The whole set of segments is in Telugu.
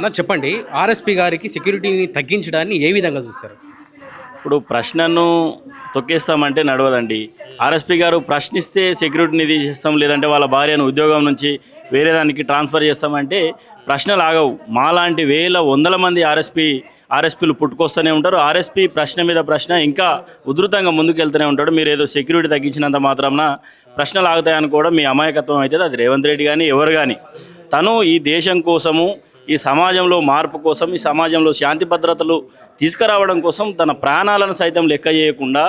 అన్న చెప్పండి. ఆర్ఎస్పీ గారికి సెక్యూరిటీని తగ్గించడాన్ని ఏ విధంగా చూస్తారు? ఇప్పుడు ప్రశ్నను తొక్కేస్తామంటే నడవదండి. ఆర్ఎస్పీ గారు ప్రశ్నిస్తే సెక్యూరిటీని తీసేస్తాం, లేదంటే వాళ్ళ భార్యను ఉద్యోగం నుంచి వేరే దానికి ట్రాన్స్ఫర్ చేస్తామంటే ప్రశ్నలు ఆగవు. మాలాంటి వందల మంది ఆర్ఎస్పీలు పుట్టుకొస్తూనే ఉంటారు. ఆర్ఎస్పీ ప్రశ్న మీద ప్రశ్న ఇంకా ఉధృతంగా ముందుకెళ్తూనే ఉంటాడు. మీరు ఏదో సెక్యూరిటీ తగ్గించినంత మాత్రాన ప్రశ్నలు ఆగుతాయనుకోవడం మీ అమాయకత్వం అవుతుంది. అది రేవంత్ రెడ్డి కానీ ఎవరు కానీ, తను ఈ దేశం కోసము, ఈ సమాజంలో మార్పు కోసం, ఈ సమాజంలో శాంతి భద్రతలు తీసుకురావడం కోసం తన ప్రాణాలను సైతం లెక్క చేయకుండా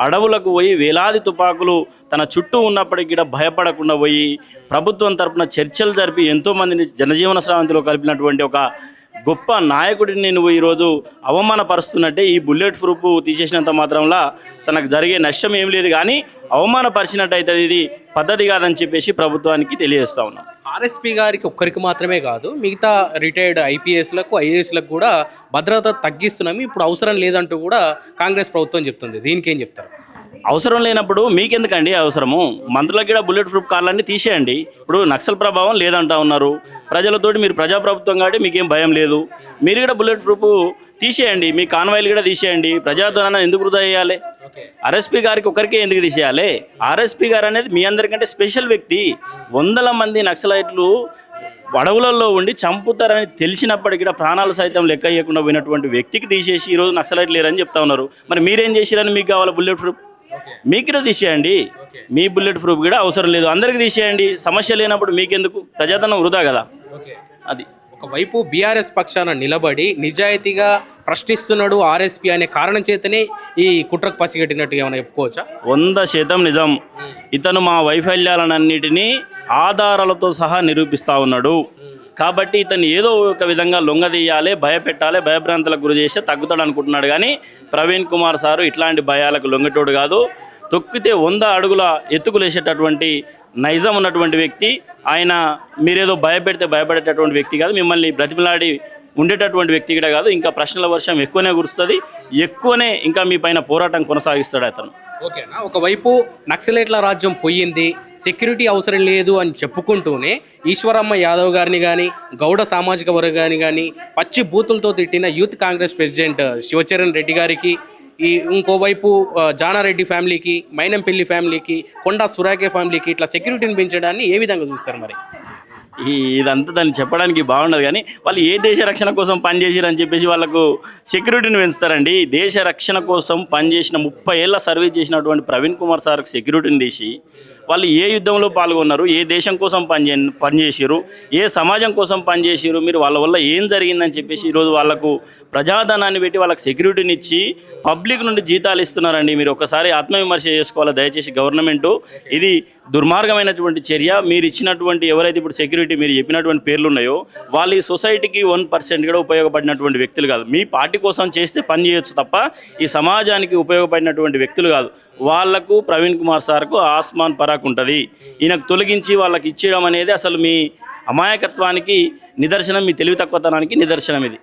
అడవులకు పోయి వేలాది తుపాకులు తన చుట్టూ ఉన్నప్పటికీ కూడా భయపడకుండా పోయి ప్రభుత్వం తరపున చర్చలు జరిపి ఎంతోమందిని జనజీవన స్రవంతిలో కలిపినటువంటి ఒక గొప్ప నాయకుడిని నువ్వు ఈరోజు అవమానపరుస్తున్నట్టే. ఈ బుల్లెట్ ప్రూఫ్ తీసేసినంత మాత్రంలో తనకు జరిగే నష్టం ఏం లేదు, కానీ అవమానపరిచినట్టయితే ఇది పద్ధతి కాదని చెప్పేసి ప్రభుత్వానికి తెలియజేస్తా ఉన్నాం. ఆర్ఎస్పీ గారికి ఒక్కరికి మాత్రమే కాదు, మిగతా రిటైర్డ్ ఐపీఎస్లకు ఐఏఎస్లకు కూడా భద్రత తగ్గిస్తున్నాము, ఇప్పుడు అవసరం లేదంటూ కూడా కాంగ్రెస్ ప్రభుత్వం చెప్తుంది. దీనికి ఏం చెప్తారు? అవసరం లేనప్పుడు మీకెందుకండి అవసరము? మంత్రులకు కూడా బుల్లెట్ ప్రూఫ్ కార్లన్నీ తీసేయండి. ఇప్పుడు నక్సల్ ప్రభావం లేదంటా ఉన్నారు. ప్రజలతోటి మీరు ప్రజాప్రభుత్వం కాబట్టి మీకేం భయం లేదు. మీరు కూడా బుల్లెట్ ప్రూఫ్ తీసేయండి, మీ కాన్వాయిలు కూడా తీసేయండి. ప్రజాధనాన్ని ఎందుకు వృధా చేయాలి? ఆర్ఎస్పీ గారికి ఒకరికే ఎందుకు తీసేయాలి? ఆర్ఎస్పీ గారు అనేది మీ అందరికంటే స్పెషల్ వ్యక్తి. వందల మంది నక్సలైట్లు అడవులలో ఉండి చంపుతారని తెలిసినప్పటికీ కూడా ప్రాణాలు సైతం లెక్క చేయకుండా పోయినటువంటి వ్యక్తికి తీసేసి ఈరోజు నక్సలైట్లు లేరని చెప్తా ఉన్నారు. మరి మీరేం చేసిరని మీకు కావాలి బుల్లెట్ ప్రూఫ్? మీకు కూడా తీసేయండి. మీ బుల్లెట్ ప్రూఫ్ కూడా అవసరం లేదు, అందరికి తీసేయండి. సమస్య లేనప్పుడు మీకెందుకు? ప్రజాధనం వృధా కదా. అది ఒకవైపు బీఆర్ఎస్ పక్షాన నిలబడి నిజాయితీగా ప్రశ్నిస్తున్నాడు ఆర్ఎస్పీ అనే కారణం చేతనే ఈ కుట్రకు పసిగట్టినట్టు ఏమైనా చెప్పుకోవచ్చా? 100% నిజం. ఇతను మా వైఫల్యాలన్నిటినీ ఆధారాలతో సహా నిరూపిస్తూ ఉన్నాడు. కాబట్టి ఇతను ఏదో ఒక విధంగా లొంగదీయాలి, భయపెట్టాలి, భయభ్రాంతులకు గురి చేస్తే తగ్గుతాడు అనుకుంటున్నాడు. కానీ ప్రవీణ్ కుమార్ సారు ఇట్లాంటి భయాలకు లొంగటోడు కాదు. తొక్కితే 100 అడుగుల ఎత్తుకులేసేటటువంటి నైజం ఉన్నటువంటి వ్యక్తి ఆయన. మీరేదో భయపెడితే భయపడేటటువంటి వ్యక్తి కాదు, మిమ్మల్ని బ్రతిమలాడి ఉండేటటువంటి వ్యక్తి కూడా కాదు. ఇంకా ప్రశ్నల వర్షం ఎక్కువనే కురుస్తుంది, ఎక్కువనే ఇంకా మీ పైన పోరాటం కొనసాగిస్తాడు అతను. ఓకేనా? ఒకవైపు నక్సలైట్ల రాజ్యం పోయింది, సెక్యూరిటీ అవసరం లేదు అని చెప్పుకుంటూనే ఈశ్వరమ్మ యాదవ్ గారిని కానీ, గౌడ సామాజిక వర్గాన్ని కానీ పచ్చి బూతులతో తిట్టిన యూత్ కాంగ్రెస్ ప్రెసిడెంట్ శివచరణ్ రెడ్డి గారికి, ఇంకోవైపు జానారెడ్డి ఫ్యామిలీకి, మైనంపల్లి ఫ్యామిలీకి, కొండా సురాకే ఫ్యామిలీకి ఇట్లా సెక్యూరిటీని పెంచడాన్ని ఏ విధంగా చూస్తారు? మరి ఇదంతా దాన్ని చెప్పడానికి బాగుండదు, కానీ వాళ్ళు ఏ దేశ రక్షణ కోసం పనిచేసారని చెప్పేసి వాళ్ళకు సెక్యూరిటీని పెంచుతారండి. దేశ రక్షణ కోసం పనిచేసిన 30 ఏళ్ళ సర్వీస్ చేసినటువంటి ప్రవీణ్ కుమార్ సార్కి సెక్యూరిటీని తీసి వాళ్ళు ఏ యుద్ధంలో పాల్గొన్నారు, ఏ దేశం కోసం పనిచేసారు, ఏ సమాజం కోసం పనిచేసారు, మీరు వాళ్ళ వల్ల ఏం జరిగిందని చెప్పేసి ఈరోజు వాళ్ళకు ప్రజాధనాన్ని పెట్టి వాళ్ళకి సెక్యూరిటీని ఇచ్చి పబ్లిక్ నుండి జీతాలు ఇస్తున్నారండి. మీరు ఒకసారి ఆత్మవిమర్శ చేసుకోవాలి దయచేసి. గవర్నమెంటు ఇది దుర్మార్గమైనటువంటి చర్య. మీరు ఇచ్చినటువంటి ఎవరైతే ఇప్పుడు సెక్యూరిటీ మీరు చెప్పినటువంటి పేర్లు ఉన్నాయో వాళ్ళు ఈ సొసైటీకి 1% కూడా ఉపయోగపడినటువంటి వ్యక్తులు కాదు. మీ పార్టీ కోసం చేస్తే పని చేయొచ్చు తప్ప ఈ సమాజానికి ఉపయోగపడినటువంటి వ్యక్తులు కాదు. వాళ్లకు ప్రవీణ్ కుమార్ సార్కు ఆస్మాన్ పరాక్ ఉంటుంది. ఈయనకు తొలగించి వాళ్ళకి ఇచ్చేయడం అనేది అసలు మీ అమాయకత్వానికి నిదర్శనం, మీ తెలివి తక్కువతనానికి నిదర్శనం ఇది.